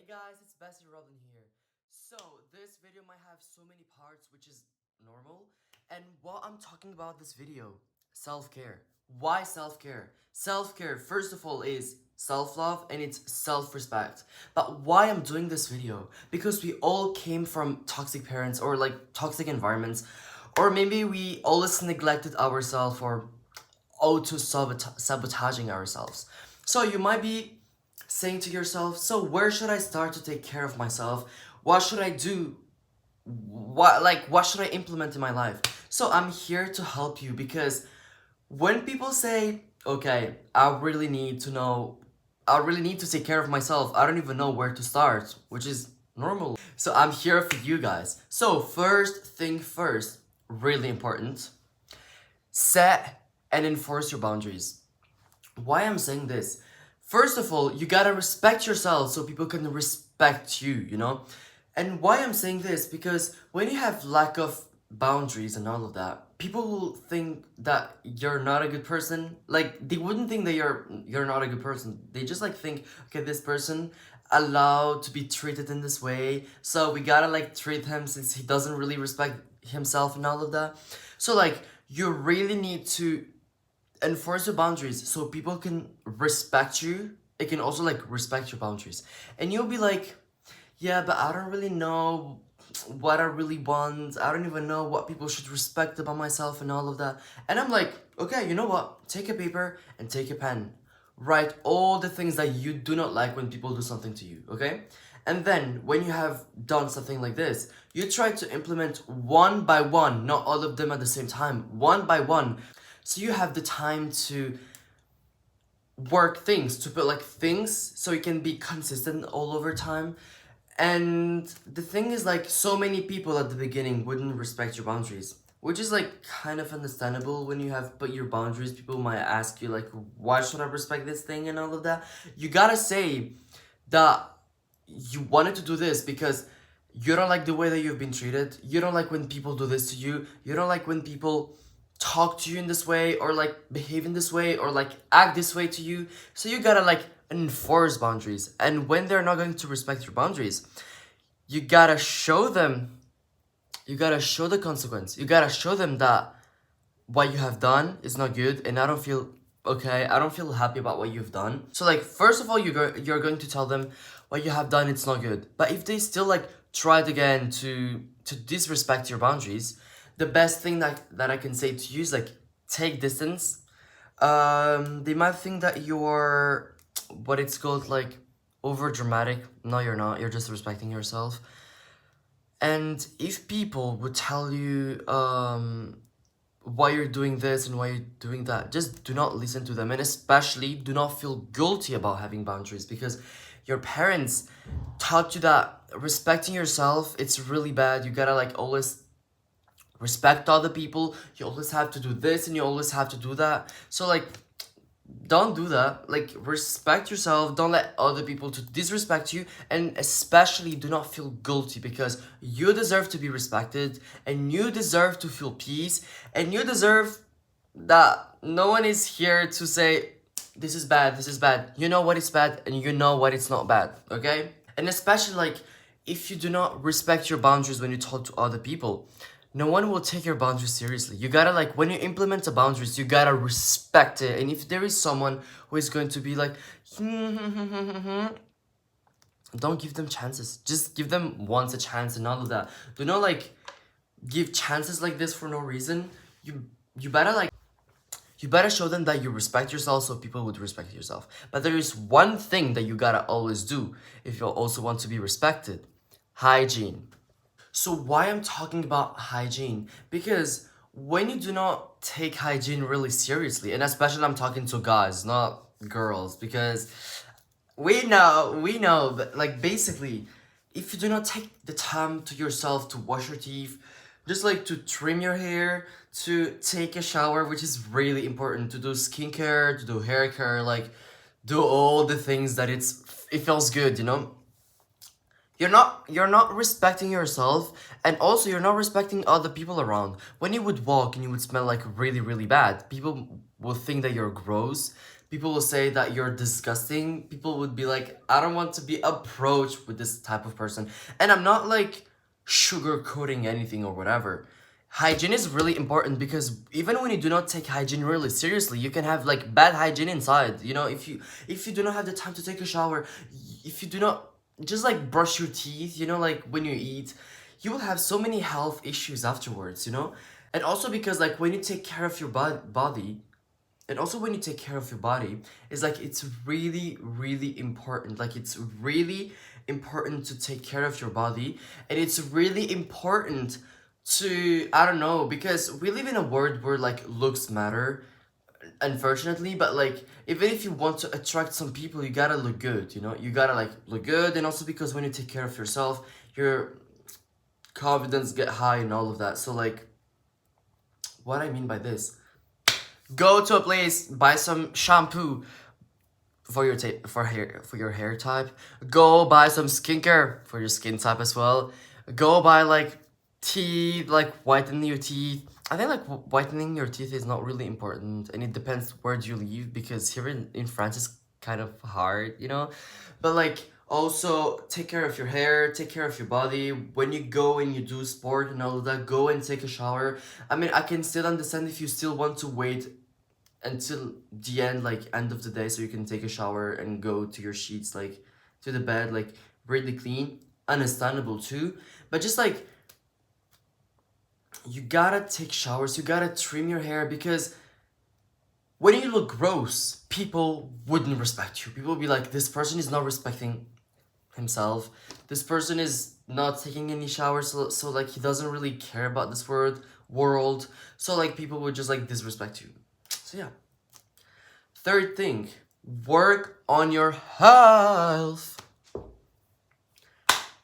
Hey guys, it's Bessie ROBELYN here. So, this video might have so many parts, which is normal. And what I'm talking about this video, self-care. Why self-care? Self-care, first of all, is self-love and it's self-respect. But why I'm doing this video? Because we all came from toxic parents or like toxic environments. Or maybe we always neglected ourselves or auto-sabotaging ourselves. So you might be saying to yourself, so where should I start to take care of myself? What should I do? What should I implement in my life? So I'm here to help you because when people say, okay, I really need to take care of myself, I don't even know where to start, which is normal. So I'm here for you guys. So first thing first, really important, set and enforce your boundaries. Why I'm saying this? First of all, you gotta respect yourself so people can respect you, you know? And why I'm saying this? Because when you have lack of boundaries and all of that, people will think that you're not a good person. Like, they wouldn't think that you're not a good person. They just like think, okay, this person allowed to be treated in this way, so we gotta like treat him since he doesn't really respect himself and all of that. So like, you really need to enforce your boundaries so people can respect you. It can also like respect your boundaries. And you'll be like, yeah, but I don't really know what I really want. I don't even know what people should respect about myself and all of that. And I'm like, okay, you know what? Take a paper and take a pen. Write all the things that you do not like when people do something to you, okay? And then when you have done something like this, you try to implement one by one, not all of them at the same time, one by one. So you have the time to work things, to put like things so it can be consistent all over time. And the thing is, like, so many people at the beginning wouldn't respect your boundaries, which is like kind of understandable. When you have put your boundaries, people might ask you like, why should I respect this thing and all of that. You gotta say that you wanted to do this because you don't like the way that you've been treated. You don't like when people do this to you. You don't like when people talk to you in this way or like behave in this way or like act this way to you. So you gotta like enforce boundaries. And when they're not going to respect your boundaries, you gotta show them, you gotta show the consequence. You gotta show them that what you have done is not good and I don't feel okay, I don't feel happy about what you've done. So like, first of all, you're going to tell them what you have done, it's not good. But if they still like tried again to disrespect your boundaries, the best thing that I can say to you is like, take distance. They might think that you're what it's called like over dramatic. No, you're not. You're just respecting yourself. And if people would tell you why you're doing this and why you're doing that, just do not listen to them. And especially do not feel guilty about having boundaries because your parents taught you that respecting yourself, it's really bad. You gotta like always respect other people. You always have to do this and you always have to do that. So like, don't do that. Like, respect yourself. Don't let other people to disrespect you, and especially do not feel guilty because you deserve to be respected and you deserve to feel peace and you deserve that no one is here to say this is bad, this is bad. You know what is bad and you know what it's not bad, okay? And especially like, if you do not respect your boundaries when you talk to other people, no one will take your boundaries seriously. You gotta like, when you implement the boundaries, you gotta respect it. And if there is someone who is going to be like, don't give them chances. Just give them once a chance and all of that. Do not like give chances like this for no reason. You better like, you better show them that you respect yourself so people would respect yourself. But there is one thing that you gotta always do if you also want to be respected: hygiene. So why I'm talking about hygiene? Because when you do not take hygiene really seriously, and especially I'm talking to guys, not girls, because we know that like, basically, if you do not take the time to yourself to wash your teeth, just like to trim your hair, to take a shower, which is really important, to do skincare, to do hair care, like do all the things that it feels good, you know? You're not respecting yourself, and also you're not respecting other people around. When you would walk and you would smell like really, really bad, people will think that you're gross. people will say that you're disgusting. People would be like, I don't want to be approached with this type of person. And I'm not like sugarcoating anything or whatever. Hygiene is really important because even when you do not take hygiene really seriously, you can have like bad hygiene inside. You know, if you do not have the time to take a shower, if you do not just like brush your teeth, you know, like when you eat, you will have so many health issues afterwards, you know? And also because like when you take care of your body, and also when you take care of your body, it's like it's really, really important. Like it's really important to take care of your body, and it's really important to, I don't know, because we live in a world where like looks matter, unfortunately, but like even if you want to attract some people, you gotta look good, you know, you gotta like look good. And also because when you take care of yourself, your confidence get high and all of that. So like what I mean by this, go to a place, buy some shampoo for your for your hair type. Go buy some skincare for your skin type as well. Go buy like teeth, like whitening your teeth. I think like whitening your teeth is not really important, and it depends where do you live, because here in France it's kind of hard, you know. But like also take care of your hair, take care of your body. When you go and you do sport and all of that, go and take a shower. I mean, I can still understand if you still want to wait until the end, like end of the day, so you can take a shower and go to your sheets, like to the bed, like really clean. Understandable too. But just like you gotta take showers, you gotta trim your hair, because when you look gross, people wouldn't respect you. People will be like, this person is not respecting himself. This person is not taking any showers, so like he doesn't really care about this world. So like people would just like disrespect you. So yeah. Third thing, work on your health.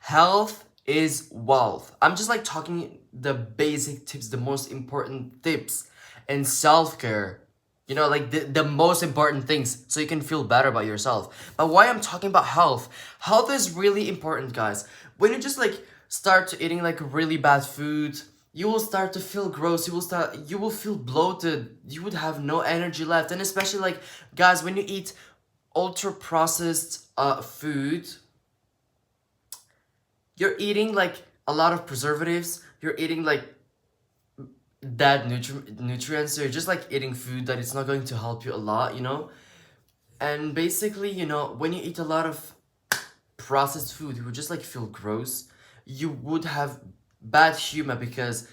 Health is wealth. I'm just like talking the basic tips, the most important tips, and self-care. You know, like the most important things, so you can feel better about yourself. But why I'm talking about health? Health is really important, guys. When you just like start to eating like really bad food, you will start to feel gross. You will feel bloated. You would have no energy left. And especially like, guys, when you eat ultra processed food, you're eating like a lot of preservatives. You're eating like dead nutrients. So you're just like eating food that it's not going to help you a lot, you know. And basically, you know, when you eat a lot of processed food, you would just like feel gross. You would have bad humor because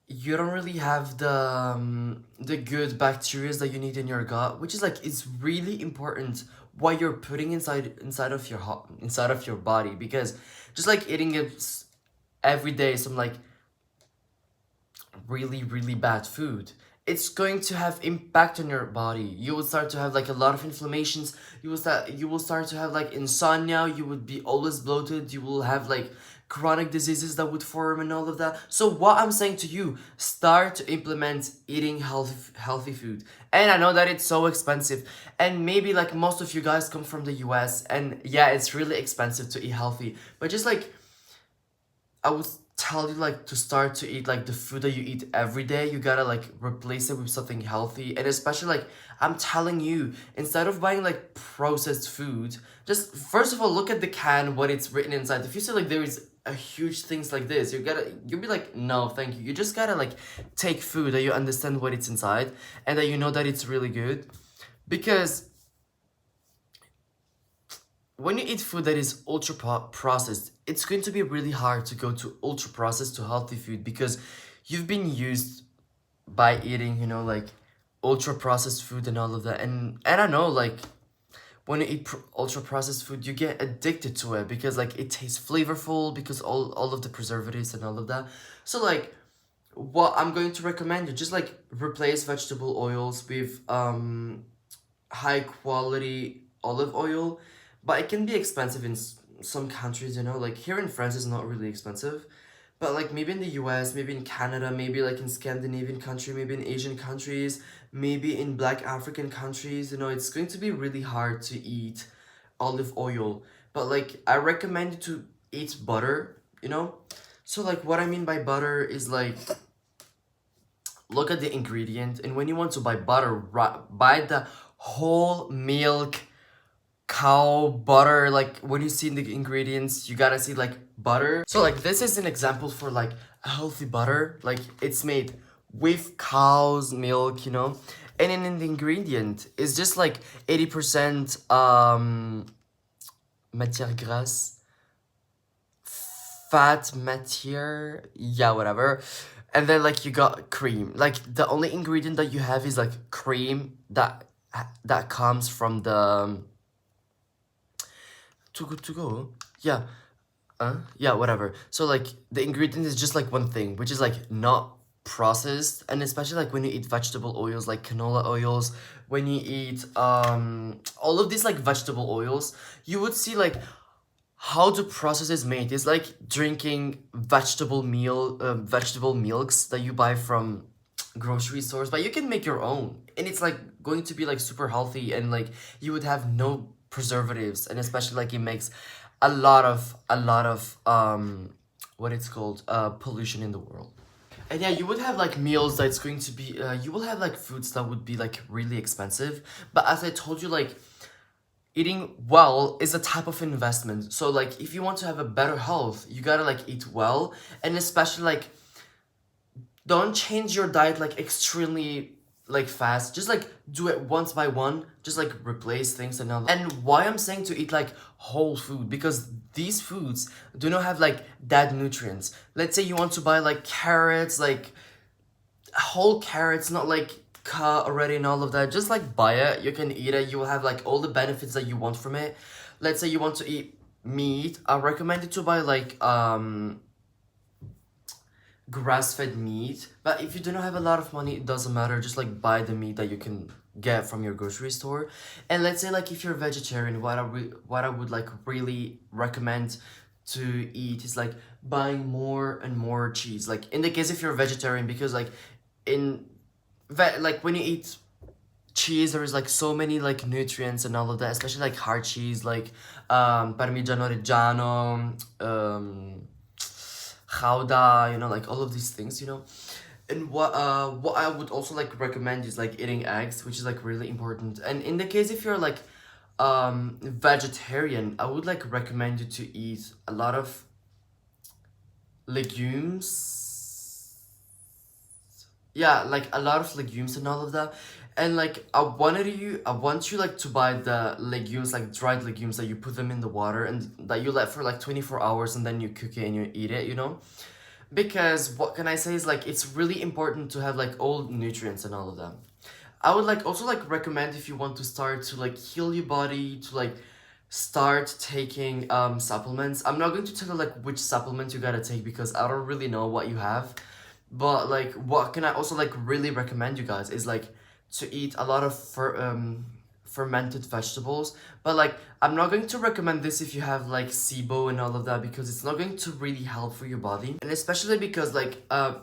you don't really have the good bacteria that you need in your gut, which is like it's really important what you're putting inside of inside of your body, because just like eating it every day, some like really, really bad food, it's going to have impact on your body. You will start to have like a lot of inflammations. You will start to have like insomnia. You would be always bloated. You will have like chronic diseases that would form and all of that. So what I'm saying to you, start to implement eating healthy food. And I know that it's so expensive, and maybe like most of you guys come from the US, and yeah, it's really expensive to eat healthy. But just like I would tell you like to start to eat like the food that you eat every day. You gotta like replace it with something healthy. And especially like I'm telling you, instead of buying like processed food, just first of all look at the can, what it's written inside. If you see like there is a huge things like this, you'll be like, no thank you. You just gotta like take food that you understand what it's inside, and that you know that it's really good. Because when you eat food that is ultra processed, it's going to be really hard to go to ultra processed to healthy food, because you've been used by eating, you know, like ultra processed food and all of that. And I know like when you eat ultra processed food, you get addicted to it, because like it tastes flavorful, because all of the preservatives and all of that. So like what I'm going to recommend you, just like replace vegetable oils with high quality olive oil. But it can be expensive in some countries, you know, like here in France it's not really expensive, but like maybe in the US, maybe in Canada, maybe like in Scandinavian country, maybe in Asian countries, maybe in Black African countries, you know, it's going to be really hard to eat olive oil. But like I recommend you to eat butter, you know. So like what I mean by butter is like, look at the ingredient, and when you want to buy butter, buy the whole milk cow butter. Like when you see the ingredients, you gotta see like butter. So like this is an example for like a healthy butter. Like it's made with cow's milk, you know, and then in the ingredient is just like 80% matière grasse, fat matière, yeah, whatever. And then like you got cream. Like the only ingredient that you have is like cream that comes from the too good to go. Yeah. Yeah, whatever. So like the ingredient is just like one thing, which is like not processed, and especially like when you eat vegetable oils like canola oils, when you eat all of these like vegetable oils, you would see like how the process is made. It's like drinking vegetable milks that you buy from grocery stores, but you can make your own, and it's like going to be like super healthy, and like you would have no preservatives, and especially like it makes a lot of what it's called pollution in the world. And yeah, you would have like meals that's going to be you will have like foods that would be like really expensive, but as I told you, like eating well is a type of investment. So like if you want to have a better health, you gotta like eat well, and especially like don't change your diet like extremely like fast. Just like do it once by one. Just like replace things and all. And why I'm saying to eat like whole food, because these foods do not have like that nutrients. Let's say you want to buy like carrots, like whole carrots, not like cut already and all of that. Just like buy it, you can eat it, you will have like all the benefits that you want from it. Let's say you want to eat meat, I recommend you to buy like grass-fed meat. But if you do not have a lot of money, it doesn't matter, just like buy the meat that you can get from your grocery store. And let's say like if you're a vegetarian, what I would like really recommend to eat is like buying more and more cheese. Like in the case if you're a vegetarian, because like in like when you eat cheese, there is like so many like nutrients and all of that, especially like hard cheese like parmigiano reggiano, gouda, you know, like all of these things, you know. And what I would also like recommend is like eating eggs, which is like really important. And in the case if you're like vegetarian, I would like recommend you to eat a lot of legumes. Yeah, like a lot of legumes and all of that. And like I want you like to buy the legumes, like dried legumes, that you put them in the water and that you let for like 24 hours, and then you cook it and you eat it, you know. Because what can I say is like it's really important to have like all nutrients and all of that. I would like also like recommend, if you want to start to like heal your body, to like start taking supplements. I'm not going to tell you like which supplements you gotta take, because I don't really know what you have. But like what can I also like really recommend you guys is like to eat a lot of fermented vegetables. But like I'm not going to recommend this if you have like SIBO and all of that, because it's not going to really help for your body. And especially because like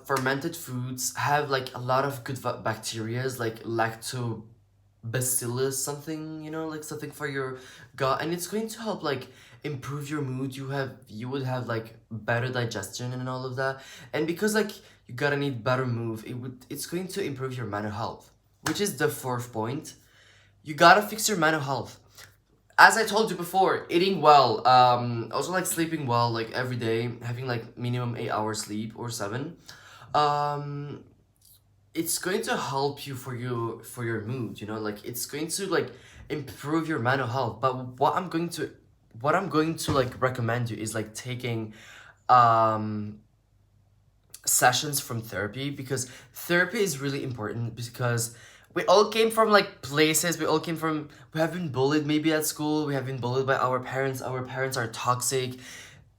fermented foods have like a lot of good bacterias, like lactobacillus something, you know, like something for your gut, and it's going to help like improve your mood. You would have like better digestion and all of that. And because like you gotta need better mood, it's going to improve your mental health, which is the fourth point. You gotta fix your mental health. As I told you before, eating well, also like sleeping well, like every day, having like minimum 8 hours sleep or 7. It's going to help you for your mood, you know, like it's going to like improve your mental health. But what I'm going to like recommend you is like taking sessions from therapy, because therapy is really important. Because we all came from like places, we have been bullied maybe at school, we have been bullied by our parents are toxic,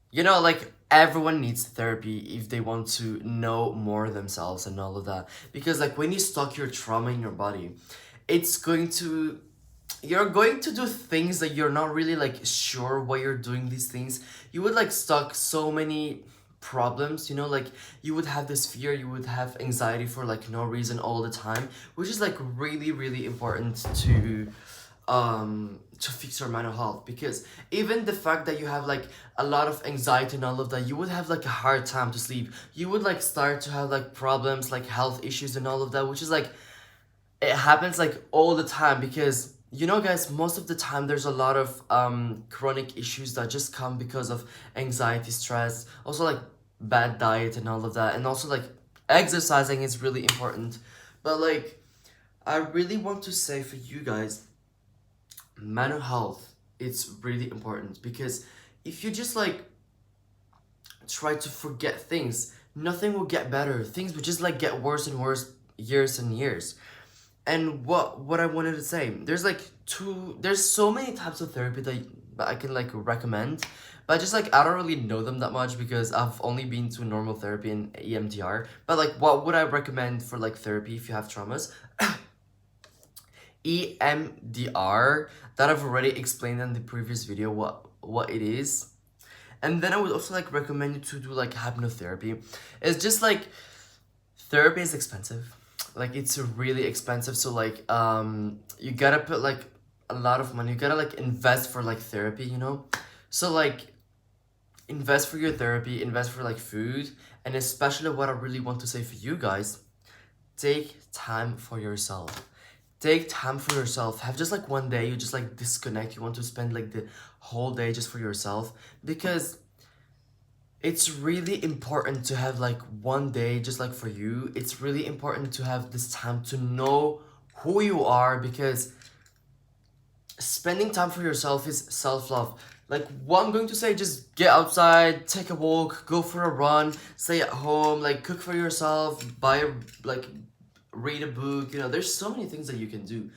you know, like everyone needs therapy if they want to know more themselves and all of that. Because like when you stock your trauma in your body, it's going to you're going to do things that you're not really like sure why you're doing these things. You would like stock so many problems, you know, like you would have this fear, you would have anxiety for like no reason all the time, which is like really really important to fix your mental health. Because even the fact that you have like a lot of anxiety and all of that, you would have like a hard time to sleep, you would like start to have like problems like health issues and all of that, which is like it happens like all the time because you know guys, most of the time there's a lot of chronic issues that just come because of anxiety, stress, also like bad diet and all of that, and also like exercising is really important. But like I really want to say for you guys, mental health, it's really important because if you just like try to forget things, nothing will get better. Things will just like get worse and worse years and years. And what I wanted to say, there's so many types of therapy that I can like recommend, but just like I don't really know them that much because I've only been to normal therapy and EMDR. But like what would I recommend for like therapy if you have traumas? EMDR, that I've already explained in the previous video what it is. And then I would also like recommend you to do like hypnotherapy. It's just like therapy is expensive. Like it's really expensive. So like you gotta put like a lot of money. You gotta like invest for like therapy, you know? So like invest for your therapy, invest for like food, and especially what I really want to say for you guys, take time for yourself. Take time for yourself. Have just like one day you just like disconnect. You want to spend like the whole day just for yourself because it's really important to have like one day just like for you. It's really important to have this time to know who you are because spending time for yourself is self-love. Like what I'm going to say, just get outside, take a walk, go for a run, stay at home, like cook for yourself, like read a book, you know, there's so many things that you can do.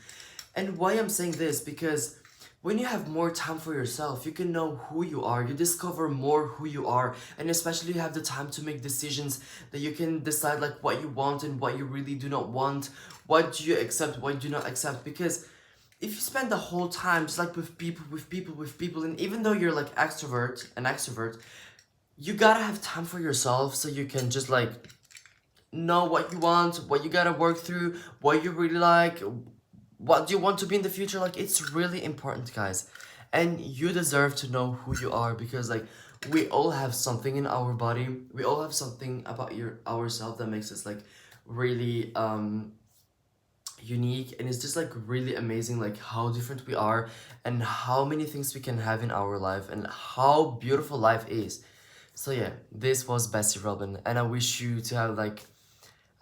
And why I'm saying this, because when you have more time for yourself, you can know who you are, you discover more who you are, and especially you have the time to make decisions that you can decide like what you want and what you really do not want, what do you accept, what you do not accept. Because if you spend the whole time just like with people, and even though you're like an extrovert, you gotta have time for yourself so you can just like know what you want, what you gotta work through, what you really like, what do you want to be in the future. Like it's really important, guys, and you deserve to know who you are because like we all have something in our body, we all have something about ourselves that makes us like really unique, and it's just like really amazing like how different we are and how many things we can have in our life and how beautiful life is. So yeah, this was Bessie Robin, and I wish you to have like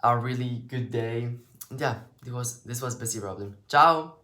a really good day. Yeah, this was Bessie Robin. Ciao.